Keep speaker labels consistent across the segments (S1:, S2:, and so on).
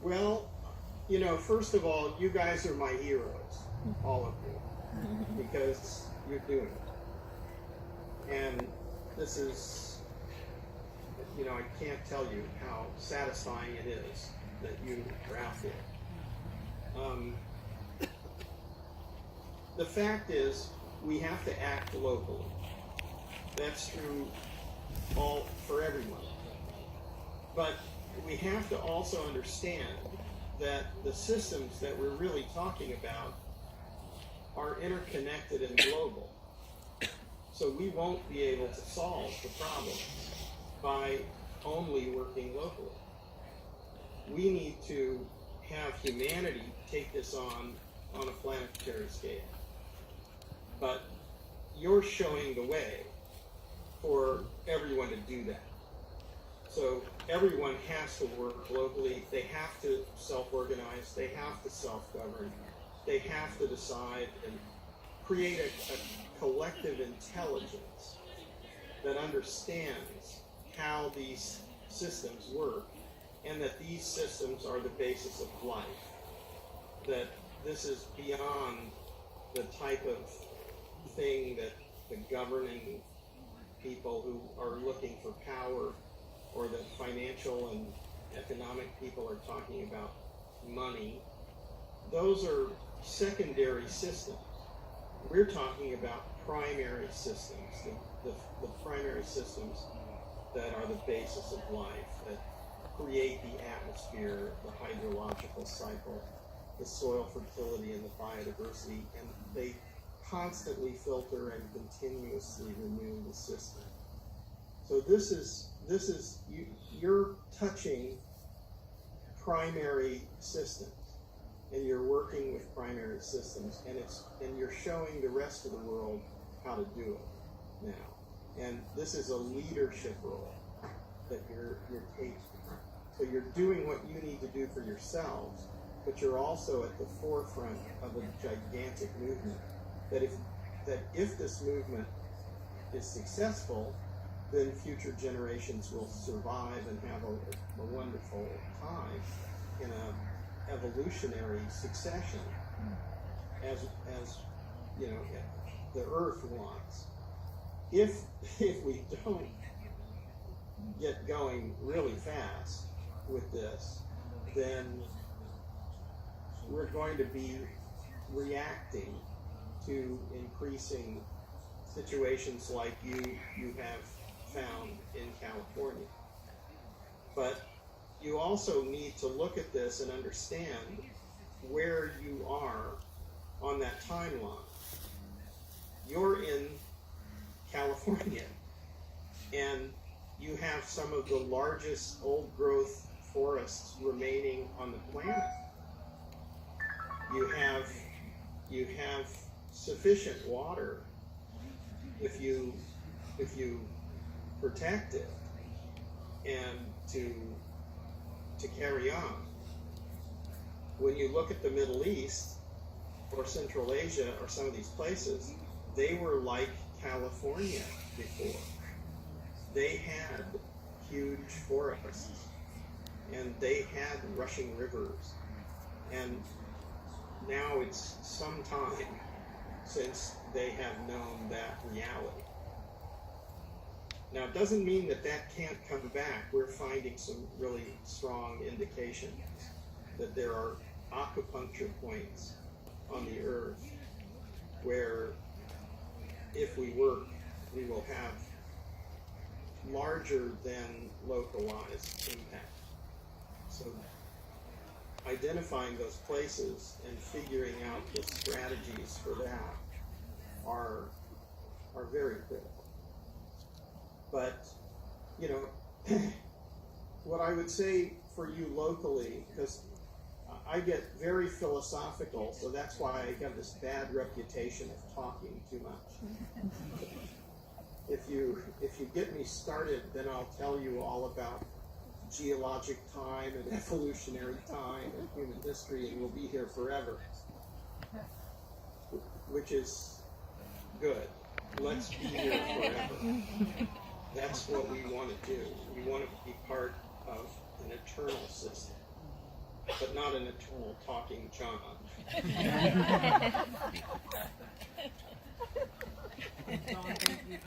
S1: Well, first of all, you guys are my heroes, all of you, because you're doing it. And this is, I can't tell you how satisfying it is that you are out there. The fact is, we have to act locally. That's true for everyone. But we have to also understand that the systems that we're really talking about are interconnected and global. So we won't be able to solve the problems by only working locally. We need to have humanity take this on a planetary scale. But you're showing the way for everyone to do that. So everyone has to work locally. They have to self-organize. They have to self-govern. They have to decide and create a collective intelligence that understands how these systems work and that these systems are the basis of life. That this is beyond the type of thing that the governing people who are looking for power or the financial and economic people are talking about money. Those are secondary systems. We're talking about primary systems, the primary systems that are the basis of life, that create the atmosphere, the hydrological cycle, the soil fertility and the biodiversity, and they constantly filter and continuously renew the system. So this is you're touching primary systems, and you're working with primary systems, and you're showing the rest of the world how to do it now. And this is a leadership role that you're taking. So you're doing what you need to do for yourselves, but you're also at the forefront of a gigantic movement. That if this movement is successful, then future generations will survive and have a wonderful time in a evolutionary succession, as the Earth wants. If we don't get going really fast with this, then we're going to be reacting to increasing situations like you have found in California. But you also need to look at this and understand where you are on that timeline. You're in California, and you have some of the largest old-growth forests remaining on the planet. You have sufficient water if you protect it and to carry on. When you look at the Middle East or Central Asia or some of these places, they were like California before. They had huge forests and they had rushing rivers, and now it's some time since they have known that reality. Now, it doesn't mean that can't come back. We're finding some really strong indications that there are acupuncture points on the earth where, if we work, we will have larger than localized impact. So identifying those places and figuring out the strategies for that are very critical. But, what I would say for you locally, because I get very philosophical, so that's why I have this bad reputation of talking too much. If you get me started, then I'll tell you all about geologic time and evolutionary time and human history, and we'll be here forever, which is good. Let's be here forever. That's what we want to do. We want to be part of an eternal system. but not an eternal talking John.
S2: Don, thank you.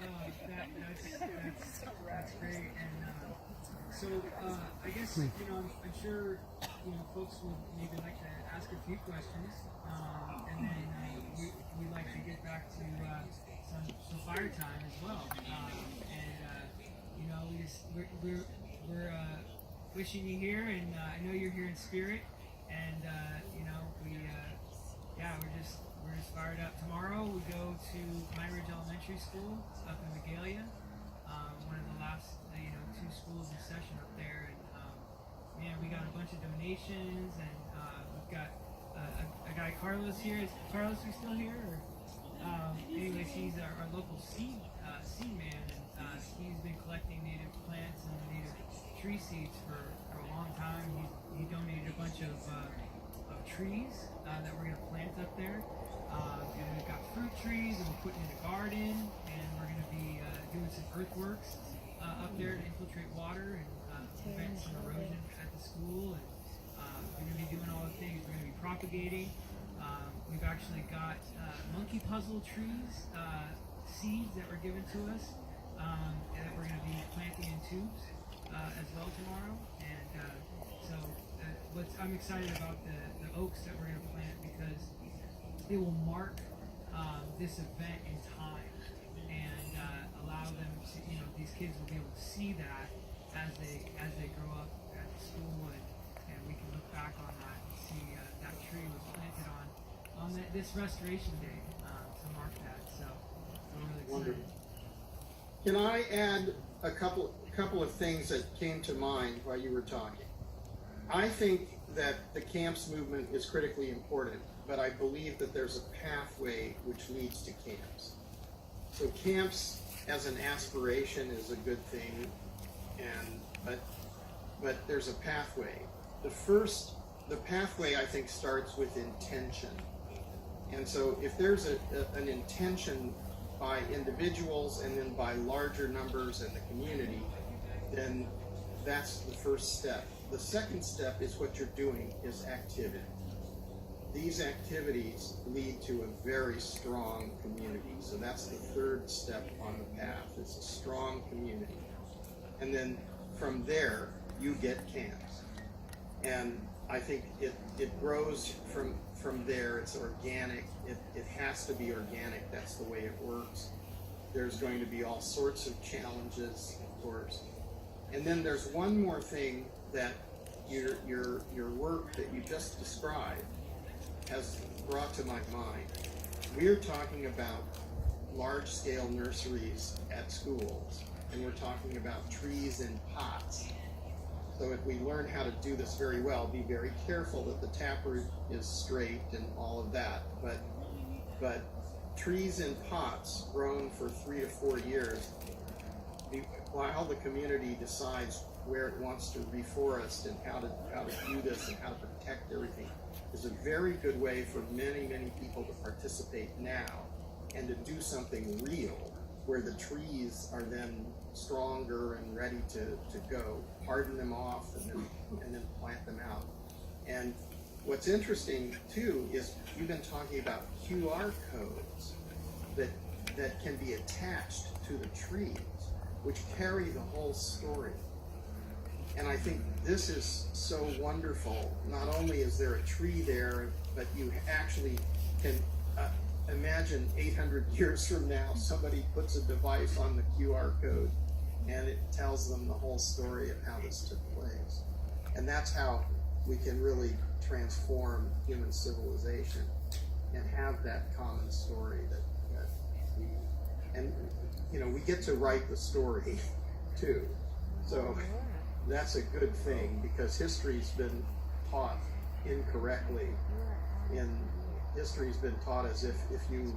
S2: That's great. And so I guess I'm sure folks would maybe like to ask a few questions, and then we'd like to get back to some fire time as well. We're wishing you here, and I know you're here in spirit, and we're just fired up. Tomorrow we go to Pine Ridge Elementary School up in Magalia, one of the last 2 schools in session up there, and we got a bunch of donations, and we've got a guy, Carlos, here. Is Carlos still here? Or, anyways, he's our local seed man, and he's been collecting native plants and native tree seeds for a long time. He donated a bunch of trees that we're going to plant up there. And we've got fruit trees, and we're putting in a garden, and we're going to be doing some earthworks up there to infiltrate water and prevent some erosion at the school. And we're going to be doing all the things. We're going to be propagating. We've actually got monkey puzzle trees, seeds that were given to us, that we're going to be planting in tubes as well tomorrow. And I'm excited about the oaks that we're going to plant, because it will mark this event in time and allow them to, these kids will be able to see that as they grow up at the school, and we can look back on that and see that tree was planted on this restoration day to mark that. So I'm really excited.
S1: Wonderful. Can I add a couple of things that came to mind while you were talking? I think that the camps movement is critically important, but I believe that there's a pathway which leads to camps. So camps as an aspiration is a good thing, but there's a pathway. The pathway, I think, starts with intention. And so if there's an intention by individuals and then by larger numbers in the community, then that's the first step. The second step is what you're doing is activity. These activities lead to a very strong community. So that's the third step on the path, is a strong community. And then from there, you get camps. And I think it grows from there. It's organic. It has to be organic. That's the way it works. There's going to be all sorts of challenges, of course. And then there's one more thing that your work that you just described has brought to my mind. We're talking about large-scale nurseries at schools, and we're talking about trees in pots. So if we learn how to do this very well, be very careful that the taproot is straight and all of that. But trees in pots grown for 3 to 4 years, while the community decides where it wants to reforest and how to do this and how to protect everything, is a very good way for many, many people to participate now and to do something real where the trees are then stronger and ready to go. Harden them off and then plant them out. And what's interesting too is you've been talking about QR codes that can be attached to the trees, which carry the whole story. And I think this is so wonderful. Not only is there a tree there, but you actually can imagine 800 years from now, somebody puts a device on the QR code and it tells them the whole story of how this took place. And that's how we can really transform human civilization and have that common story that we, and we get to write the story too. So that's a good thing, because history's been taught incorrectly. And history's been taught as if you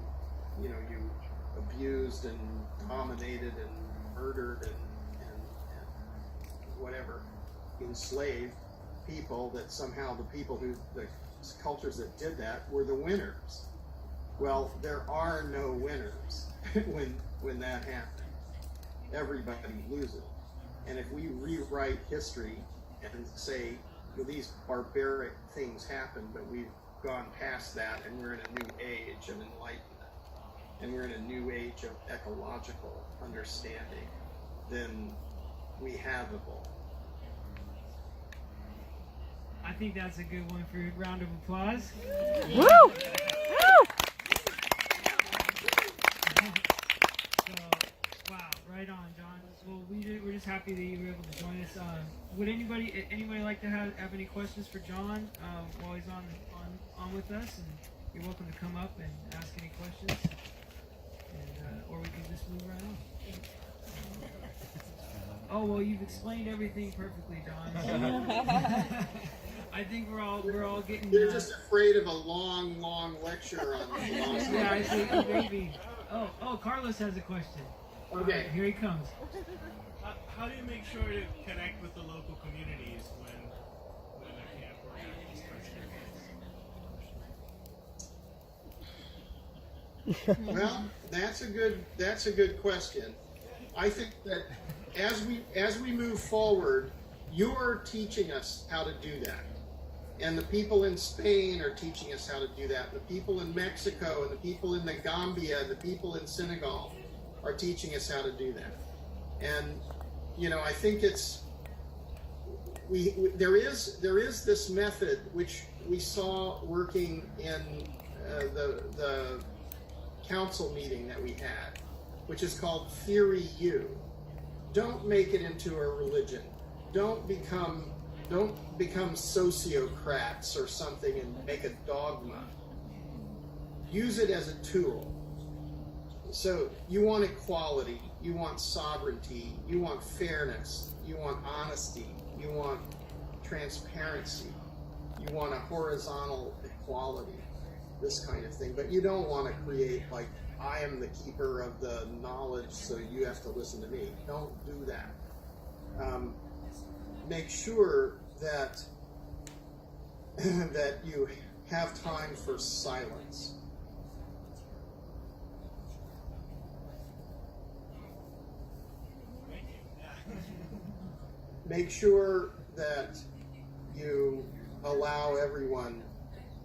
S1: abused and dominated and murdered and whatever, enslaved people, that somehow the cultures that did that were the winners. Well, there are no winners when that happens. Everybody loses. And if we rewrite history and say these barbaric things happened, but we've gone past that, and we're in a new age of enlightenment, and we're in a new age of ecological understanding, then we have evolved.
S2: I think that's a good one for a round of applause.
S3: Woo! Woo!
S2: So, wow, right on, John. Well, we're just happy that you were able to join us. Would anybody like to have any questions for John while he's on with us? And you're welcome to come up and ask any questions, and or we can just move right on. Oh well, you've explained everything perfectly, John. I think we're all getting.
S1: They're just afraid of a long lecture on philosophy.
S2: Yeah, I think maybe. Oh, Carlos has a question.
S1: Okay.
S2: Here he comes.
S4: How do you make sure to connect with the local communities when a camp or an instruction?
S1: Well, that's a good question. I think that as we move forward, you're teaching us how to do that. And the people in Spain are teaching us how to do that. The people in Mexico and the people in the Gambia, the people in Senegal are teaching us how to do that. And I think there is this method which we saw working in the council meeting that we had, which is called Theory U. Don't make it into a religion. Don't become sociocrats or something and make a dogma. Use it as a tool. So you want equality, you want sovereignty, you want fairness, you want honesty, you want transparency, you want a horizontal equality, this kind of thing. But you don't want to create like, I am the keeper of the knowledge, so you have to listen to me. Don't do that. Make sure that that you have time for silence. Make sure that you allow everyone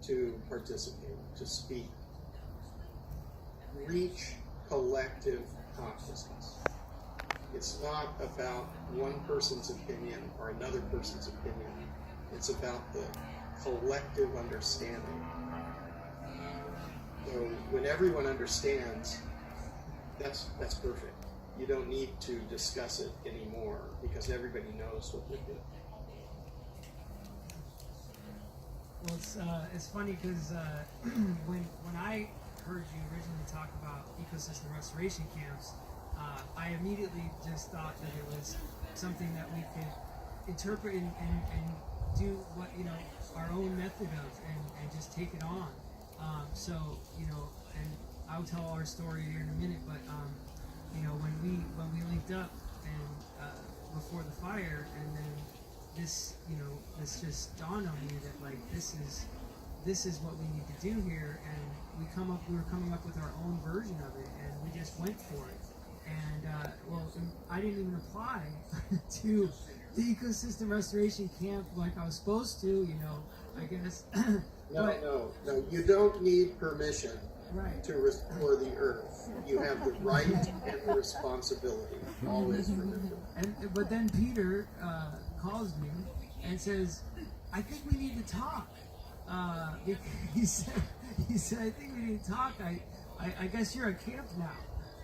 S1: to participate, to speak. Reach collective consciousness. It's not about one person's opinion or another person's opinion. It's about the collective understanding. So when everyone understands, that's perfect. You don't need to discuss it anymore because everybody knows what they're doing.
S2: Well, it's funny because when I heard you originally talk about ecosystem restoration camps, I immediately just thought that it was something that we could interpret and do what our own method of and just take it on. So and I'll tell our story here in a minute, but when we linked up and before the fire, and then this just dawned on me that like this is what we need to do here, and we were coming up with our own version of it, and we just went for it. And I didn't even apply to the ecosystem restoration camp like I was supposed to, I guess.
S1: No, you don't need permission
S2: Right.
S1: to restore the earth. You have the right and the responsibility. Always remember.
S2: But then Peter calls me and says, "I think we need to talk." He said, "I think we need to talk. I guess you're a camp now."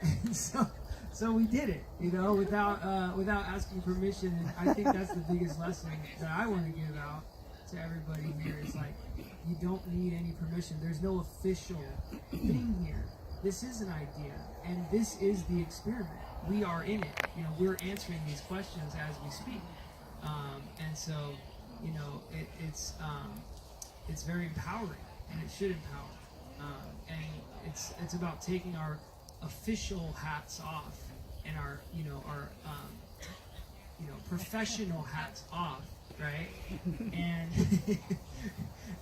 S2: And so we did it, without asking permission. And I think that's the biggest lesson that I want to give out to everybody here. Is like, you don't need any permission. There's no official thing here. This is an idea, and this is the experiment. We are in it. We're answering these questions as we speak, and so it's very empowering, and it should empower. And it's about taking our official hats off and our professional hats off, right?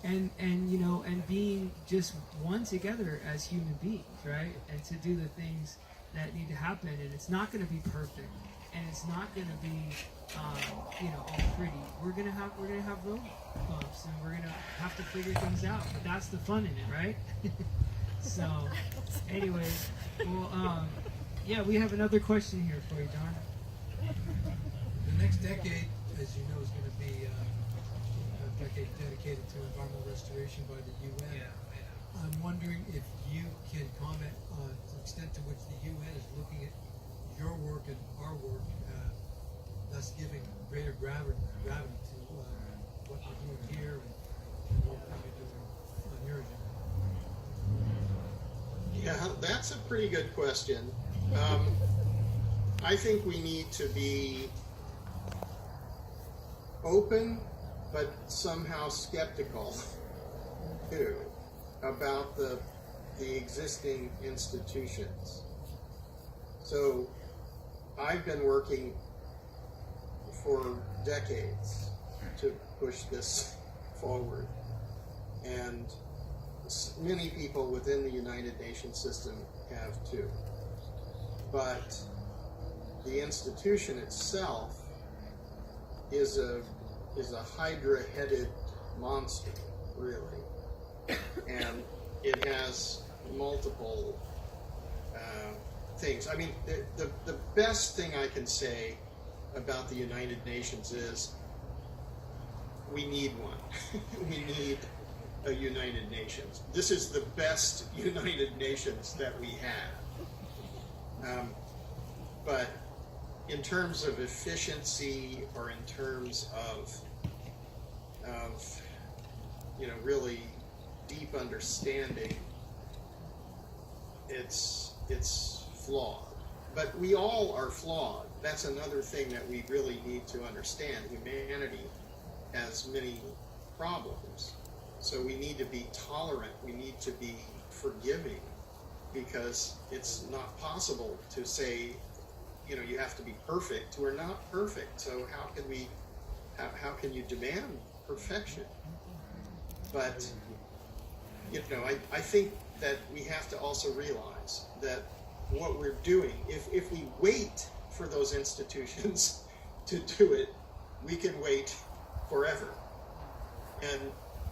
S2: and being just one together as human beings, right? And to do the things that need to happen, and it's not going to be perfect. and it's not going to be, all pretty. We're gonna have road bumps, and we're gonna have to figure things out. But that's the fun in it, right? So, anyways, well, yeah, we have another question here for you, Don.
S3: The next decade, as you know, is going to be a decade dedicated to environmental restoration by the UN. I'm wondering if you can comment on the extent to which the UN is looking at your work and our work, thus giving greater gravity to what we're doing here and what we're doing on your agenda.
S1: Yeah, that's a pretty good question. I think we need to be open, but somehow skeptical too about the existing institutions. So I've been working for decades to push this forward, and many people within the United Nations system have too. But the institution itself is a hydra-headed monster, really, and it has multiple things. I mean, the best thing I can say about the United Nations is we need one. We need a United Nations. This is the best United Nations that we have. But in terms of efficiency, or in terms of really deep understanding, it's flawed. But we all are flawed. That's another thing that we really need to understand. Humanity has many problems. So we need to be tolerant. We need to be forgiving, because it's not possible to say, you have to be perfect. We're not perfect. So how can you demand perfection? But, I think that we have to also realize that what we're doing, if we wait for those institutions to do it, we can wait forever. And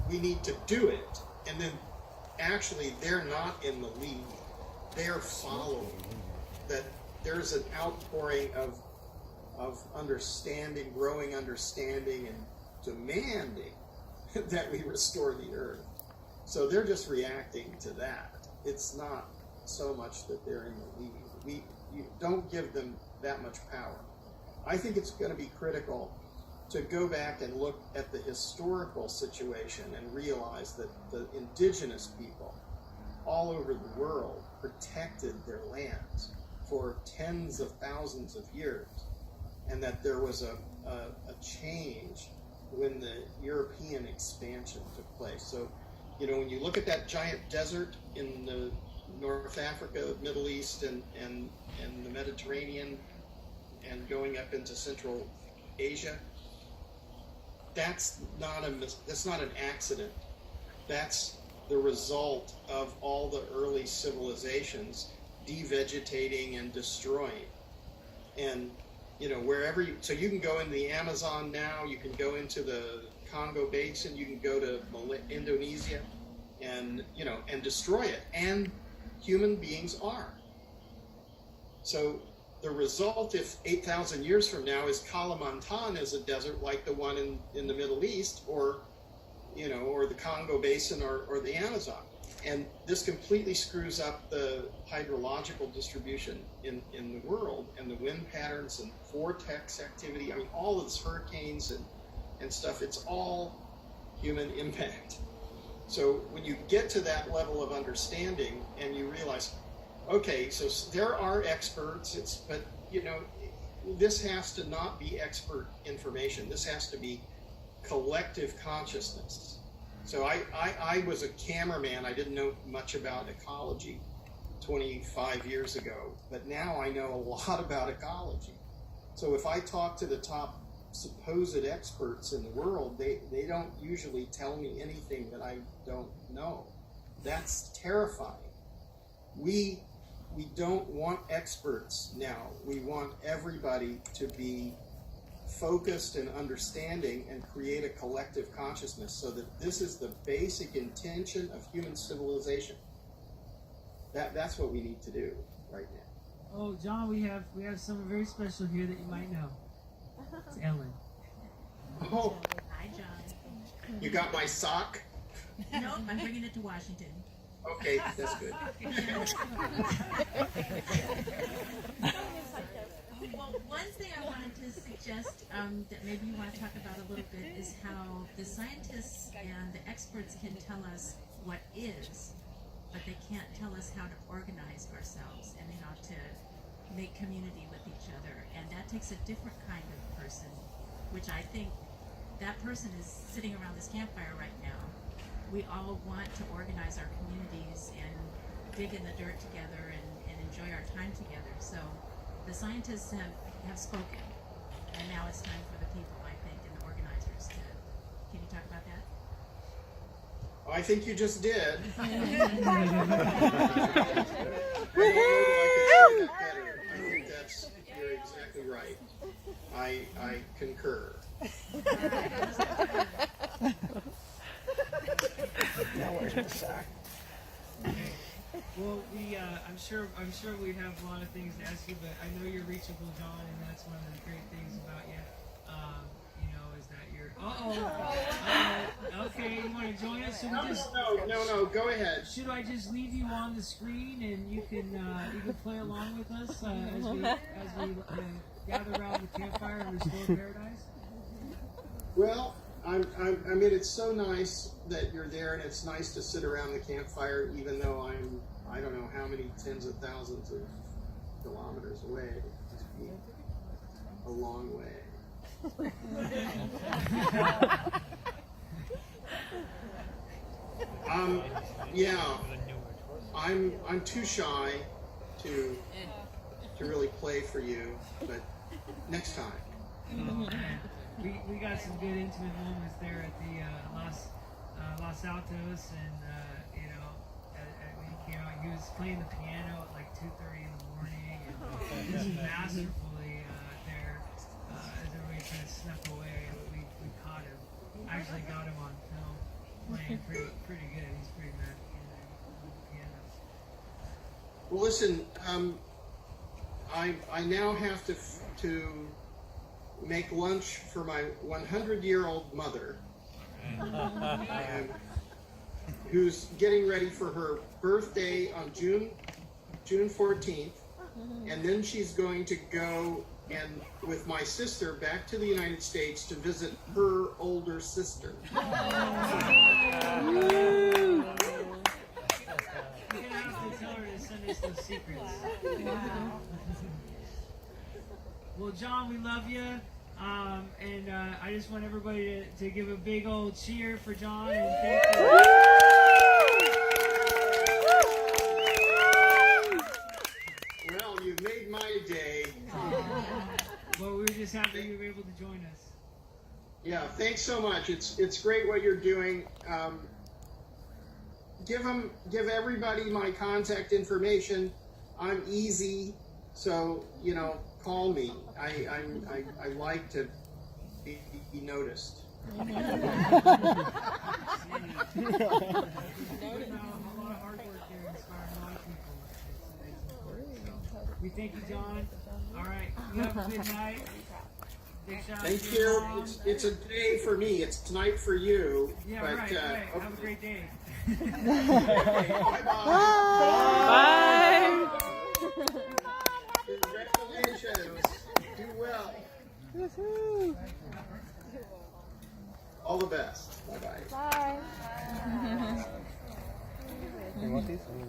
S1: we need to do it. And then actually they're not in the lead. They're following. That there's an outpouring of understanding, growing understanding, and demanding that we restore the earth. So they're just reacting to that. It's not so much that they're in the lead. You don't give them that much power. I think it's going to be critical to go back and look at the historical situation and realize that the indigenous people all over the world protected their lands for tens of thousands of years, and that there was a change when the European expansion took place. So, when you look at that giant desert in the North Africa, Middle East, and the Mediterranean, and going up into Central Asia, that's not an accident. That's the result of all the early civilizations devegetating and destroying. And wherever so you can go into the Amazon now, you can go into the Congo Basin, you can go to Indonesia, and destroy it. And human beings are. So the result, if 8,000 years from now, is Kalimantan is a desert like the one in the Middle East, or the Congo Basin, or the Amazon. And this completely screws up the hydrological distribution in the world, and the wind patterns and vortex activity. I mean, all of this hurricanes and stuff, it's all human impact. So when you get to that level of understanding and you realize, okay, so there are experts, but this has to not be expert information. This has to be collective consciousness. So I was a cameraman. I didn't know much about ecology 25 years ago, but now I know a lot about ecology. So if I talk to the top supposed experts in the world, they don't usually tell me anything that I don't know. That's terrifying. We we don't want experts now. We want everybody to be focused and understanding and create a collective consciousness, so that this is the basic intention of human civilization. That's what we need to do right now.
S2: Oh, John, we have someone very special here that you might know. It's Ellen.
S1: Oh,
S5: Hi, John.
S1: you got my sock?
S5: No, I'm bringing it to Washington.
S1: Okay, that's good.
S5: Well, one thing I wanted to suggest that maybe you want to talk about a little bit is how the scientists and the experts can tell us what is, but they can't tell us how to organize ourselves and how to make community with each other. And that takes a different kind of person, which I think that person is sitting around this campfire right now. We all want to organize our communities and dig in the dirt together and enjoy our time together. So the scientists have spoken, and now it's time for the people, I think, and the organizers to. Can you talk about that?
S1: I think you just did. I think you're exactly right. I concur.
S2: Well, I'm sure we have a lot of things to ask you, but I know you're reachable, John, and that's one of the great things about you. Is that you're. Okay, you want to join us?
S1: No. Go ahead.
S2: Should I just leave you on the screen and you can play along with us as we gather around the campfire and restore paradise?
S1: Well, I mean, it's so nice that you're there, and it's nice to sit around the campfire, even though I don't know how many tens of thousands of kilometers away. It must be a long way. Yeah, I'm too shy to really play for you, but next time.
S2: We got some good intimate moments there at the Los Altos, and when he came out, he was playing the piano at like 2:30 in the morning, and just masterfully there as everybody kind of snuck away. We caught him. Actually got him on film playing pretty good. He's pretty mad on the piano.
S1: Well, listen, I now have to make lunch for my 100-year-old mother, who's getting ready for her birthday on June 14th, and then she's going to go with my sister back to the United States to visit her older sister.
S2: You're gonna have to tell her to send us those secrets. Wow. Well, John, we love you. And I just want everybody to give a big old cheer for John, and thank you.
S1: Well, you've made my day.
S2: Well, we were just happy you were able to join us.
S1: Yeah, thanks so much. It's great what you're doing. Give everybody my contact information. I'm easy, so call me. I like to be noticed.
S2: We thank you, John. All right, you have a good night. Big shout out
S1: Thank
S2: to your
S1: you.
S2: mom.
S1: It's a day for me. It's tonight for you.
S2: Yeah,
S1: but,
S2: right.
S1: Okay.
S2: Have a great day.
S1: Bye-bye.
S6: Bye.
S1: Congratulations. Do well.
S6: Woohoo.
S1: All the best. Bye-bye.
S6: Bye.